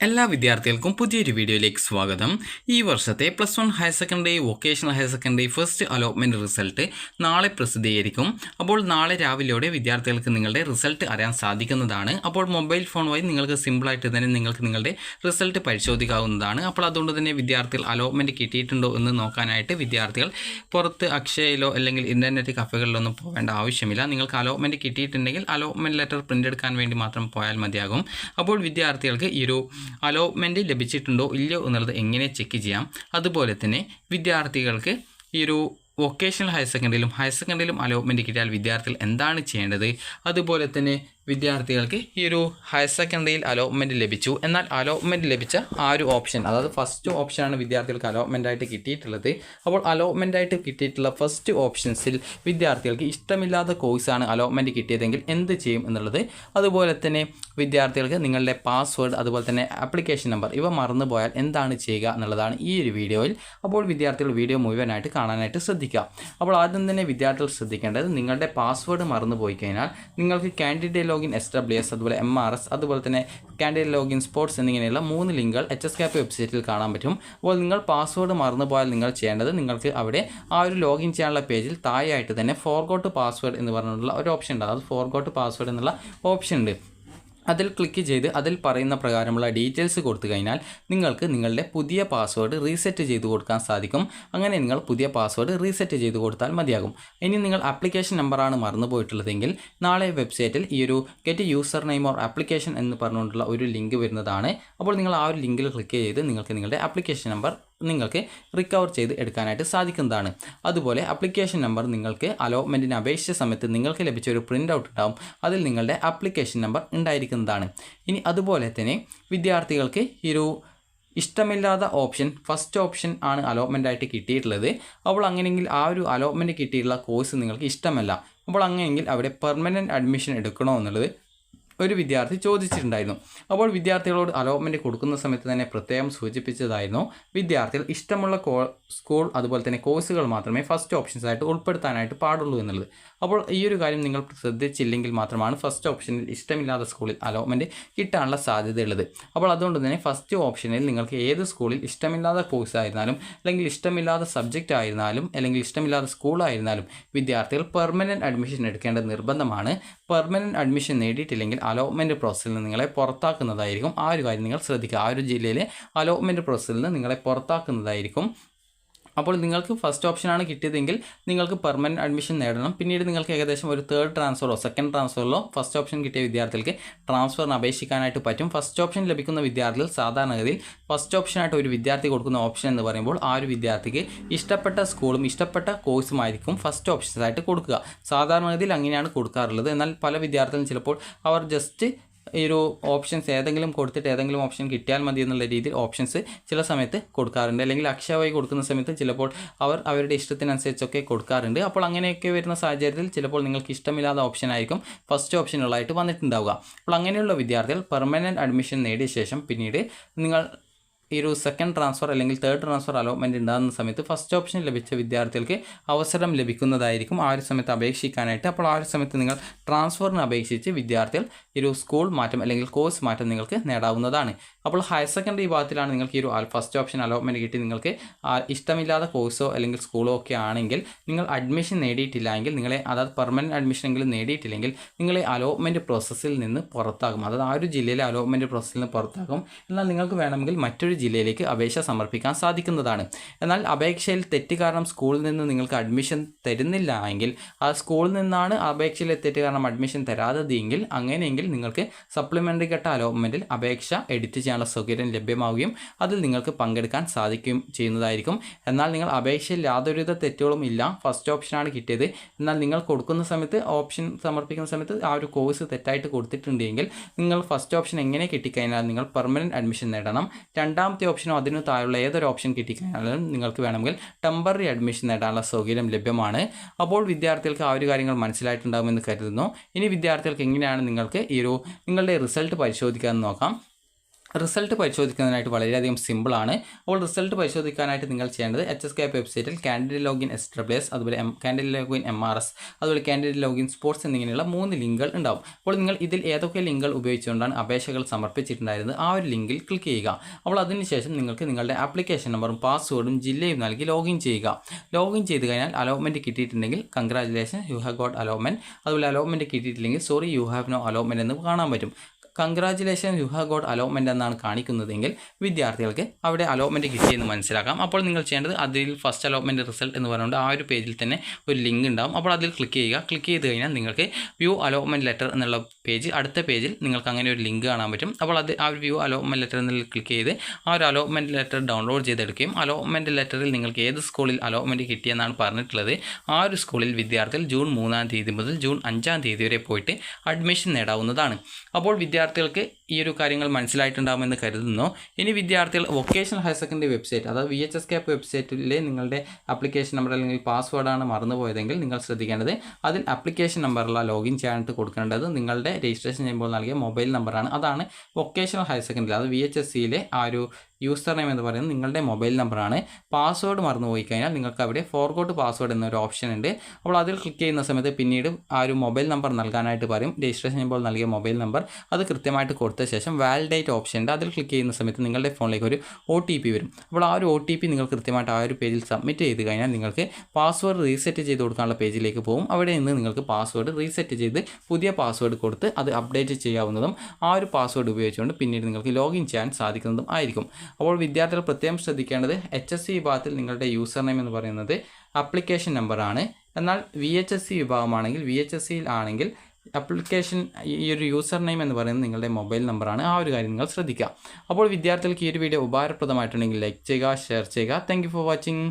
എല്ലാ വിദ്യാർത്ഥികൾക്കും പുതിയൊരു വീഡിയോയിലേക്ക് സ്വാഗതം. ഈ വർഷത്തെ +1 higher secondary, vocational higher secondary first allotment result നാളെ പ്രസിദ്ധീകരിക്കും. അപ്പോൾ നാളെ രാവിലെയോടെ വിദ്യാർത്ഥികൾക്ക് നിങ്ങളുടെ റിസൾട്ട് അറിയാൻ സാധിക്കുന്നതാണ്. അപ്പോൾ മൊബൈൽ ഫോൺ വഴി നിങ്ങൾക്ക് സിമ്പിളായിട്ട് തന്നെ നിങ്ങൾക്ക് നിങ്ങളുടെ റിസൾട്ട് പരിശോധിക്കാവുന്നതാണ്. അപ്പോൾ അതുകൊണ്ട് തന്നെ വിദ്യാർത്ഥികൾ അലോട്ട്മെൻറ്റ് കിട്ടിയിട്ടുണ്ടോ എന്ന് നോക്കാനായിട്ട് വിദ്യാർത്ഥികൾ പുറത്ത് അക്ഷയയിലോ അല്ലെങ്കിൽ ഇൻ്റർനെറ്റ് കഫേകളിലൊന്നും പോകേണ്ട ആവശ്യമില്ല. നിങ്ങൾക്ക് അലോട്ട്മെൻറ്റ് കിട്ടിയിട്ടുണ്ടെങ്കിൽ അലോട്ട്മെൻറ്റ് ലെറ്റർ പ്രിൻ്റ് എടുക്കാൻ വേണ്ടി മാത്രം പോയാൽ മതിയാകും. അപ്പോൾ വിദ്യാർത്ഥികൾക്ക് ഈ ഒരു അലോട്ട്മെൻറ്റ് ലഭിച്ചിട്ടുണ്ടോ ഇല്ലയോ എന്നുള്ളത് എങ്ങനെ ചെക്ക് ചെയ്യാം, അതുപോലെ തന്നെ വിദ്യാർത്ഥികൾക്ക് ഈ ഒരു വൊക്കേഷണൽ ഹയർ സെക്കൻഡറിയിലും അലോട്ട്മെൻറ്റ് കിട്ടിയാൽ വിദ്യാർത്ഥികൾ എന്താണ് ചെയ്യേണ്ടത്, അതുപോലെ തന്നെ വിദ്യാർത്ഥികൾക്ക് ഈ ഒരു ഹയർ സെക്കൻഡറിയിൽ അലോട്ട്മെൻറ്റ് ലഭിച്ചു, എന്നാൽ അലോട്ട്മെൻറ്റ് ലഭിച്ച ആ ഒരു ഓപ്ഷൻ, അതായത് ഫസ്റ്റ് ഓപ്ഷനാണ് വിദ്യാർത്ഥികൾക്ക് അലോട്ട്മെൻറ്റായിട്ട് കിട്ടിയിട്ടുള്ളത്. അപ്പോൾ അലോട്ട്മെൻറ്റായിട്ട് കിട്ടിയിട്ടുള്ള ഫസ്റ്റ് ഓപ്ഷൻസിൽ വിദ്യാർത്ഥികൾക്ക് ഇഷ്ടമില്ലാത്ത കോഴ്സാണ് അലോട്ട്മെൻറ്റ് കിട്ടിയതെങ്കിൽ എന്ത് ചെയ്യും എന്നുള്ളത്, അതുപോലെ തന്നെ വിദ്യാർത്ഥികൾക്ക് നിങ്ങളുടെ പാസ്വേഡ് അതുപോലെ തന്നെ ആപ്ലിക്കേഷൻ നമ്പർ ഇവ മറന്നു പോയാൽ എന്താണ് ചെയ്യുക എന്നുള്ളതാണ് ഈ ഒരു വീഡിയോയിൽ. അപ്പോൾ വിദ്യാർത്ഥികൾ വീഡിയോ മുഴുവനായിട്ട് കാണാനായിട്ട് ശ്രദ്ധിക്കുക. അപ്പോൾ ആദ്യം തന്നെ വിദ്യാർത്ഥികൾ ശ്രദ്ധിക്കേണ്ടത്, നിങ്ങളുടെ പാസ്വേഡ് മറന്നു പോയി കഴിഞ്ഞാൽ നിങ്ങൾക്ക് കാൻഡിഡേറ്റ് ലോഗിൻ SWS അതുപോലെ MRS അതുപോലെ തന്നെ കാൻഡിഡേറ്റ് ലോഗിൻ സ്പോർട്സ് എന്നിങ്ങനെയുള്ള 3 ലിങ്കുകൾ HSCAP വെബ്സൈറ്റിൽ കാണാൻ പറ്റും. അപ്പോൾ നിങ്ങൾ പാസ്വേഡ് മറന്നുപോയാൽ നിങ്ങൾ ചെയ്യേണ്ടത്, നിങ്ങൾക്ക് അവിടെ ആ ഒരു ലോഗിൻ ചെയ്യാനുള്ള പേജിൽ താഴെയായിട്ട് തന്നെ ഫോർഗോട്ട് പാസ്വേഡ് എന്ന് പറഞ്ഞിട്ടുള്ള ഒരു ഓപ്ഷൻ ഉണ്ട്. അത് ഫോർഗോട്ട് പാസ്വേഡ് എന്നുള്ള ഓപ്ഷൻ ഉണ്ട്. അതിൽ ക്ലിക്ക് ചെയ്ത് അതിൽ പറയുന്ന പ്രകാരമുള്ള ഡീറ്റെയിൽസ് കൊടുത്തു കഴിഞ്ഞാൽ നിങ്ങൾക്ക് നിങ്ങളുടെ പുതിയ പാസ്വേഡ് റീസെറ്റ് ചെയ്ത് കൊടുക്കാൻ സാധിക്കും. അങ്ങനെ നിങ്ങൾ പുതിയ പാസ്വേഡ് റീസെറ്റ് ചെയ്ത് കൊടുത്താൽ മതിയാകും. ഇനി നിങ്ങൾ ആപ്ലിക്കേഷൻ നമ്പറാണ് മറന്നു പോയിട്ടുള്ളതെങ്കിൽ നാളെ വെബ്സൈറ്റിൽ ഈ ഒരു get user name or application എന്ന് പറഞ്ഞുകൊണ്ടുള്ള ഒരു ലിങ്ക് വരുന്നതാണ്. അപ്പോൾ നിങ്ങൾ ആ ഒരു ലിങ്കിൽ ക്ലിക്ക് ചെയ്ത് നിങ്ങൾക്ക് നിങ്ങളുടെ ആപ്ലിക്കേഷൻ നമ്പർ നിങ്ങൾക്ക് റിക്കവർ ചെയ്ത് എടുക്കാനായിട്ട് സാധിക്കുന്നതാണ്. അതുപോലെ ആപ്ലിക്കേഷൻ നമ്പർ നിങ്ങൾക്ക് അലോട്ട്മെൻറ്റിന് അപേക്ഷിച്ച സമയത്ത് നിങ്ങൾക്ക് ലഭിച്ച ഒരു പ്രിൻ്റ് ഔട്ട് ഉണ്ടാവും. അതിൽ നിങ്ങളുടെ ആപ്ലിക്കേഷൻ നമ്പർ ഉണ്ടായിരിക്കുന്നതാണ്. ഇനി അതുപോലെ തന്നെ വിദ്യാർത്ഥികൾക്ക് ഈ ഒരു ഇഷ്ടമില്ലാത്ത ഓപ്ഷൻ ഫസ്റ്റ് ഓപ്ഷൻ ആണ് അലോട്ട്മെൻറ്റായിട്ട് കിട്ടിയിട്ടുള്ളത്. അപ്പോൾ അങ്ങനെയെങ്കിൽ ആ ഒരു അലോട്ട്മെൻറ്റ് കിട്ടിയിട്ടുള്ള കോഴ്സ് നിങ്ങൾക്ക് ഇഷ്ടമല്ല. അപ്പോൾ അങ്ങനെയെങ്കിൽ അവിടെ പെർമനൻറ്റ് അഡ്മിഷൻ എടുക്കണോ എന്നുള്ളത് ഒരു വിദ്യാർത്ഥി ചോദിച്ചിട്ടുണ്ടായിരുന്നു. അപ്പോൾ വിദ്യാർത്ഥികളോട് അലോട്ട്മെൻറ്റ് കൊടുക്കുന്ന സമയത്ത് തന്നെ പ്രത്യേകം സൂചിപ്പിച്ചതായിരുന്നു, വിദ്യാർത്ഥികൾ ഇഷ്ടമുള്ള സ്കൂൾ അതുപോലെ തന്നെ കോഴ്സുകൾ മാത്രമേ ഫസ്റ്റ് ഓപ്ഷൻസായിട്ട് ഉൾപ്പെടുത്താനായിട്ട് പാടുള്ളൂ എന്നുള്ളത്. അപ്പോൾ ഈ ഒരു കാര്യം നിങ്ങൾ ശ്രദ്ധിച്ചില്ലെങ്കിൽ മാത്രമാണ് ഫസ്റ്റ് ഓപ്ഷനിൽ ഇഷ്ടമില്ലാത്ത സ്കൂളിൽ അലോട്ട്മെൻറ്റ് കിട്ടാനുള്ള സാധ്യതയുള്ളത്. അപ്പോൾ അതുകൊണ്ട് തന്നെ ഫസ്റ്റ് ഓപ്ഷനിൽ നിങ്ങൾക്ക് ഏത് സ്കൂളിൽ ഇഷ്ടമില്ലാത്ത കോഴ്സ് ആയിരുന്നാലും അല്ലെങ്കിൽ ഇഷ്ടമില്ലാത്ത സബ്ജക്റ്റ് ആയിരുന്നാലും അല്ലെങ്കിൽ ഇഷ്ടമില്ലാത്ത സ്കൂളായിരുന്നാലും വിദ്യാർത്ഥികൾ പെർമനൻറ്റ് അഡ്മിഷൻ എടുക്കേണ്ടത് നിർബന്ധമാണ്. പെർമനൻറ്റ് അഡ്മിഷൻ നേടിയിട്ടില്ലെങ്കിൽ അലോട്ട്മെൻറ്റ് പ്രോസസ്സിൽ നിന്ന് നിങ്ങളെ പുറത്താക്കുന്നതായിരിക്കും. ആ ഒരു കാര്യം നിങ്ങൾ ശ്രദ്ധിക്കുക. ആ ഒരു ജില്ലയിലെ അലോട്ട്മെൻറ്റ് പ്രോസസ്സിൽ നിന്ന് നിങ്ങളെ പുറത്താക്കുന്നതായിരിക്കും. അപ്പോൾ നിങ്ങൾക്ക് ഫസ്റ്റ് ഓപ്ഷനാണ് കിട്ടിയതെങ്കിൽ നിങ്ങൾക്ക് പെർമനൻറ്റ് അഡ്മിഷൻ നേടണം. പിന്നീട് നിങ്ങൾക്ക് ഏകദേശം ഒരു തേർഡ് ട്രാൻസ്ഫറോ സെക്കൻഡ് ട്രാൻസ്ഫറിലോ ഫസ്റ്റ് ഓപ്ഷൻ കിട്ടിയ വിദ്യാർത്ഥികൾക്ക് ട്രാൻസ്ഫറിന് അപേക്ഷിക്കാനായിട്ട് പറ്റും. ഫസ്റ്റ് ഓപ്ഷൻ ലഭിക്കുന്ന വിദ്യാർത്ഥികൾ സാധാരണഗതിയിൽ ഫസ്റ്റ് ഓപ്ഷനായിട്ട് ഒരു വിദ്യാർത്ഥി കൊടുക്കുന്ന ഓപ്ഷൻ എന്ന് പറയുമ്പോൾ ആ ഒരു വിദ്യാർത്ഥിക്ക് ഇഷ്ടപ്പെട്ട സ്കൂളും ഇഷ്ടപ്പെട്ട കോഴ്സുമായിരിക്കും ഫസ്റ്റ് ഓപ്ഷൻസായിട്ട് കൊടുക്കുക. സാധാരണഗതിയിൽ അങ്ങനെയാണ് കൊടുക്കാറുള്ളത്. എന്നാൽ പല വിദ്യാർത്ഥികളും ചിലപ്പോൾ അവർ ജസ്റ്റ് ഈ ഒരു ഓപ്ഷൻസ് ഏതെങ്കിലും കൊടുത്തിട്ട് ഏതെങ്കിലും ഓപ്ഷൻ കിട്ടിയാൽ മതി എന്നുള്ള രീതിയിൽ ഓപ്ഷൻസ് ചില സമയത്ത് കൊടുക്കാറുണ്ട്. അല്ലെങ്കിൽ അക്ഷയ വഴി കൊടുക്കുന്ന സമയത്ത് ചിലപ്പോൾ അവർ അവരുടെ ഇഷ്ടത്തിനനുസരിച്ചൊക്കെ കൊടുക്കാറുണ്ട്. അപ്പോൾ അങ്ങനെയൊക്കെ വരുന്ന സാഹചര്യത്തിൽ ചിലപ്പോൾ നിങ്ങൾക്ക് ഇഷ്ടമില്ലാത്ത ഓപ്ഷനായിരിക്കും ഫസ്റ്റ് ഓപ്ഷനുള്ളതായിട്ട് വന്നിട്ടുണ്ടാവുക. അപ്പോൾ അങ്ങനെയുള്ള വിദ്യാർത്ഥികൾ പെർമനൻറ്റ് അഡ്മിഷൻ നേടിയ ശേഷം പിന്നീട് നിങ്ങൾ ഈ ഒരു സെക്കൻഡ് ട്രാൻസ്ഫർ അല്ലെങ്കിൽ തേർഡ് ട്രാൻസ്ഫർ അലോട്ട്മെൻറ്റ് ഉണ്ടാകുന്ന സമയത്ത് ഫസ്റ്റ് ഓപ്ഷൻ ലഭിച്ച വിദ്യാർത്ഥികൾക്ക് അവസരം ലഭിക്കുന്നതായിരിക്കും ആ ഒരു സമയത്ത് അപേക്ഷിക്കാനായിട്ട്. അപ്പോൾ ആ ഒരു സമയത്ത് നിങ്ങൾ ട്രാൻസ്ഫറിന് അപേക്ഷിച്ച് വിദ്യാർത്ഥികൾ ഈ ഒരു സ്കൂൾ മാറ്റം അല്ലെങ്കിൽ കോഴ്സ് മാറ്റം നിങ്ങൾക്ക് നേടാവുന്നതാണ്. അപ്പോൾ ഹയർ സെക്കൻഡറി വിഭാഗത്തിലാണ് നിങ്ങൾക്ക് ഈ ഒരു ഫസ്റ്റ് ഓപ്ഷൻ അലോട്ട്മെൻറ്റ് കിട്ടി നിങ്ങൾക്ക് ഇഷ്ടമില്ലാത്ത കോഴ്സോ അല്ലെങ്കിൽ സ്കൂളോ ഒക്കെ ആണെങ്കിൽ നിങ്ങൾ അഡ്മിഷൻ നേടിയിട്ടില്ല എങ്കിൽ നിങ്ങളെ, അതായത് പെർമനൻറ്റ് അഡ്മിഷൻ എങ്കിലും നേടിയിട്ടില്ലെങ്കിൽ നിങ്ങളെ അലോട്ട്മെൻറ്റ് പ്രോസസ്സിൽ നിന്ന് പുറത്താകും. അതായത് ആ ഒരു ജില്ലയിലെ അലോട്ട്മെൻറ്റ് പ്രോസസ്സിൽ നിന്ന് പുറത്താകും. എന്നാൽ നിങ്ങൾക്ക് വേണമെങ്കിൽ മറ്റൊരു ജില്ലയിലേക്ക് അപേക്ഷ സമർപ്പിക്കാൻ സാധിക്കുന്നതാണ്. എന്നാൽ അപേക്ഷയിൽ തെറ്റ് കാരണം സ്കൂളിൽ നിന്ന് നിങ്ങൾക്ക് അഡ്മിഷൻ തരുന്നില്ല എങ്കിൽ, ആ സ്കൂളിൽ നിന്നാണ് അപേക്ഷയിലെ തെറ്റ് കാരണം അഡ്മിഷൻ തരാത്തതെങ്കിൽ, അങ്ങനെയെങ്കിൽ നിങ്ങൾക്ക് സപ്ലിമെൻ്ററി ഘട്ട അലോട്ട്മെൻറ്റിൽ അപേക്ഷ എഡിറ്റ് ചെയ്യാനുള്ള സൗകര്യം ലഭ്യമാവുകയും അതിൽ നിങ്ങൾക്ക് പങ്കെടുക്കാൻ സാധിക്കുകയും ചെയ്യുന്നതായിരിക്കും. എന്നാൽ നിങ്ങൾ അപേക്ഷയിൽ യാതൊരുവിധ തെറ്റുകളും ഇല്ല, ഫസ്റ്റ് ഓപ്ഷനാണ് കിട്ടിയത്, എന്നാൽ നിങ്ങൾ കൊടുക്കുന്ന സമയത്ത് ഓപ്ഷൻ സമർപ്പിക്കുന്ന സമയത്ത് ആ ഒരു കോഴ്സ് തെറ്റായിട്ട് കൊടുത്തിട്ടുണ്ടെങ്കിൽ നിങ്ങൾ ഫസ്റ്റ് ഓപ്ഷൻ എങ്ങനെ കിട്ടിക്കഴിഞ്ഞാൽ നിങ്ങൾ പെർമനൻറ്റ് അഡ്മിഷൻ നേടണം. രണ്ടാമത്തെ ഓപ്ഷനോ അതിന് താഴെയുള്ള ഏതൊരു ഓപ്ഷൻ കിട്ടിക്കഴിഞ്ഞാലും നിങ്ങൾക്ക് വേണമെങ്കിൽ ടെമ്പററി അഡ്മിഷൻ നേടാനുള്ള സൗകര്യം ലഭ്യമാണ്. അപ്പോൾ വിദ്യാർത്ഥികൾക്ക് ആ ഒരു കാര്യങ്ങൾ മനസ്സിലായിട്ടുണ്ടാകുമെന്ന് കരുതുന്നു. ഇനി വിദ്യാർത്ഥികൾക്ക് എങ്ങനെയാണ് നിങ്ങൾക്ക് ഈ ഒരു നിങ്ങളുടെ റിസൾട്ട് പരിശോധിക്കാമെന്ന് നോക്കാം. റിസൾട്ട് പരിശോധിക്കുന്നതിനായിട്ട് വളരെയധികം സിമ്പിളാണ്. അപ്പോൾ റിസൾട്ട് പരിശോധിക്കാനായിട്ട് നിങ്ങൾ ചെയ്യേണ്ടത് HSCAP വെബ്സൈറ്റിൽ കാൻഡിഡേറ്റ് ലോഗിൻ SWS, അതുപോലെ കാൻഡിഡേറ്റ് ലോഗിൻ MRS, അതുപോലെ കാൻഡിഡേറ്റ് ലോഗിൻ സ്പോർട്സ് എന്നിങ്ങനെയുള്ള 3 ലിങ്കുകൾ ഉണ്ടാവും. അപ്പോൾ നിങ്ങൾ ഇതിൽ ഏതൊക്കെ ലിങ്കുകൾ ഉപയോഗിച്ചുകൊണ്ടാണ് അപേക്ഷകൾ സമർപ്പിച്ചിട്ടുണ്ടായിരുന്നത് ആ ഒരു ലിങ്കിൽ ക്ലിക്ക് ചെയ്യുക. അപ്പോൾ അതിനുശേഷം നിങ്ങൾക്ക് നിങ്ങളുടെ ആപ്ലിക്കേഷൻ നമ്പറും പാസ്വേഡും ജില്ലയും നൽകി ലോഗിൻ ചെയ്യുക. ലോഗിൻ ചെയ്ത് കഴിഞ്ഞാൽ അലോട്ട്മെൻറ്റ് കിട്ടിയിട്ടുണ്ടെങ്കിൽ congratulation, you have got allotment. അതുപോലെ അലോട്ട്മെൻറ്റ് കിട്ടിയിട്ടില്ലെങ്കിൽ sorry, you have no allotment എന്ന് കാണാൻ പറ്റും. Congratulation, you have got allotment എന്നാണ് കാണിക്കുന്നതെങ്കിൽ വിദ്യാർത്ഥികൾക്ക് അവിടെ അലോട്ട്മെൻറ്റ് കിട്ടിയെന്ന് മനസ്സിലാക്കാം. അപ്പോൾ നിങ്ങൾ ചെയ്യേണ്ടത് അതിൽ ഫസ്റ്റ് അലോട്ട്മെൻറ്റ് റിസൾട്ട് എന്ന് പറഞ്ഞുകൊണ്ട് ആ ഒരു പേജിൽ തന്നെ ഒരു ലിങ്ക് ഉണ്ടാവും. അപ്പോൾ അതിൽ ക്ലിക്ക് ചെയ്യുക. ക്ലിക്ക് ചെയ്ത് കഴിഞ്ഞാൽ നിങ്ങൾക്ക് വ്യൂ അലോട്ട്മെൻറ്റ് ലെറ്റർ എന്നുള്ള പേജ്, അടുത്ത പേജിൽ നിങ്ങൾക്ക് അങ്ങനെ ഒരു ലിങ്ക് കാണാൻ പറ്റും. അപ്പോൾ അത് ആ ഒരു വ്യൂ അലോട്ട്മെൻറ്റ് ലെറ്റർ എന്നുള്ള ക്ലിക്ക് ചെയ്ത് ആ ഒരു അലോട്ട്മെൻറ്റ് ലെറ്റർ ഡൗൺലോഡ് ചെയ്തെടുക്കുകയും അലോട്ട്മെൻറ്റ് ലെറ്ററിൽ നിങ്ങൾക്ക് ഏത് സ്കൂളിൽ അലോട്ട്മെൻറ്റ് കിട്ടിയെന്നാണ് പറഞ്ഞിട്ടുള്ളത് ആ ഒരു സ്കൂളിൽ വിദ്യാർത്ഥികൾ ജൂൺ 3-ാം തീയതി മുതൽ ജൂൺ 5-ാം തീയതി വരെ പോയിട്ട് അഡ്മിഷൻ നേടാവുന്നതാണ്. അപ്പോൾ വിദ്യാർത്ഥികൾക്ക് ഈ ഒരു കാര്യങ്ങൾ മനസ്സിലായിട്ടുണ്ടാകുമെന്ന് കരുതുന്നു. ഇനി വിദ്യാർത്ഥികൾ വൊക്കേഷണൽ ഹയർ സെക്കൻഡറി വെബ്സൈറ്റ്, അതായത് VHSCAP വെബ്സൈറ്റിലെ നിങ്ങളുടെ ആപ്ലിക്കേഷൻ നമ്പർ അല്ലെങ്കിൽ പാസ്വേഡാണ് മറന്നുപോയതെങ്കിൽ നിങ്ങൾ ശ്രദ്ധിക്കേണ്ടത് അതിൽ ആപ്ലിക്കേഷൻ നമ്പറുള്ള ലോഗിൻ ചെയ്യാനായിട്ട് കൊടുക്കേണ്ടത് നിങ്ങളുടെ രജിസ്ട്രേഷൻ ചെയ്യുമ്പോൾ നൽകിയ മൊബൈൽ നമ്പറാണ്. അതാണ് വൊക്കേഷണൽ ഹയർ സെക്കൻഡറി, അത് VHSCയിലെ ആ ഒരു യൂസർ നെയിം എന്ന് പറയുന്നത് നിങ്ങളുടെ മൊബൈൽ നമ്പറാണ്. പാസ്വേഡ് മറന്നുപോയി കഴിഞ്ഞാൽ നിങ്ങൾക്ക് അവിടെ ഫോർഗോട്ട് പാസ്വേഡ് എന്നൊരു ഓപ്ഷൻ ഉണ്ട്. അപ്പോൾ അതിൽ ക്ലിക്ക് ചെയ്യുന്ന സമയത്ത് പിന്നീട് ആ ഒരു മൊബൈൽ നമ്പർ നൽകാനായിട്ട് പറയും. രജിസ്ട്രേഷൻ ചെയ്യുമ്പോൾ നൽകിയ മൊബൈൽ നമ്പർ അത് കൃത്യമായിട്ട് കൊടുത്ത ശേഷം വാലിഡേറ്റ് ഓപ്ഷൻ ഉണ്ട്. അതിൽ ക്ലിക്ക് ചെയ്യുന്ന സമയത്ത് നിങ്ങളുടെ ഫോണിലേക്ക് ഒരു OTP വരും. അപ്പോൾ ആ ഒരു OTP നിങ്ങൾ കൃത്യമായിട്ട് ആ ഒരു പേജിൽ സബ്മിറ്റ് ചെയ്ത് കഴിഞ്ഞാൽ നിങ്ങൾക്ക് പാസ്വേഡ് റീസെറ്റ് ചെയ്ത് കൊടുക്കാനുള്ള പേജിലേക്ക് പോകും. അവിടെ നിന്ന് നിങ്ങൾക്ക് പാസ്വേഡ് റീസെറ്റ് ചെയ്ത് പുതിയ പാസ്വേഡ് കൊടുത്ത് അത് അപ്ഡേറ്റ് ചെയ്യാവുന്നതും ആ ഒരു പാസ്വേഡ് ഉപയോഗിച്ചുകൊണ്ട് പിന്നീട് നിങ്ങൾക്ക് ലോഗിൻ ചെയ്യാൻ സാധിക്കുന്നതും ആയിരിക്കും. അപ്പോൾ വിദ്യാർത്ഥികൾ പ്രത്യേകം ശ്രദ്ധിക്കേണ്ടത് HSC വിഭാഗത്തിൽ നിങ്ങളുടെ യൂസർ നെയിം എന്ന് പറയുന്നത് ആപ്ലിക്കേഷൻ നമ്പറാണ്. എന്നാൽ VHSC വിഭാഗമാണെങ്കിൽ VHSCയിൽ ആണെങ്കിൽ ആപ്ലിക്കേഷൻ ഈ ഒരു യൂസർ നെയിം എന്ന് പറയുന്നത് നിങ്ങളുടെ മൊബൈൽ നമ്പറാണ്. ആ ഒരു കാര്യം നിങ്ങൾ ശ്രദ്ധിക്കുക. അപ്പോൾ വിദ്യാർത്ഥികൾക്ക് ഈ ഒരു വീഡിയോ ഉപകാരപ്രദമായിട്ടുണ്ടെങ്കിൽ ലൈക്ക് ചെയ്യുക, ഷെയർ ചെയ്യുക. Thank you for watching.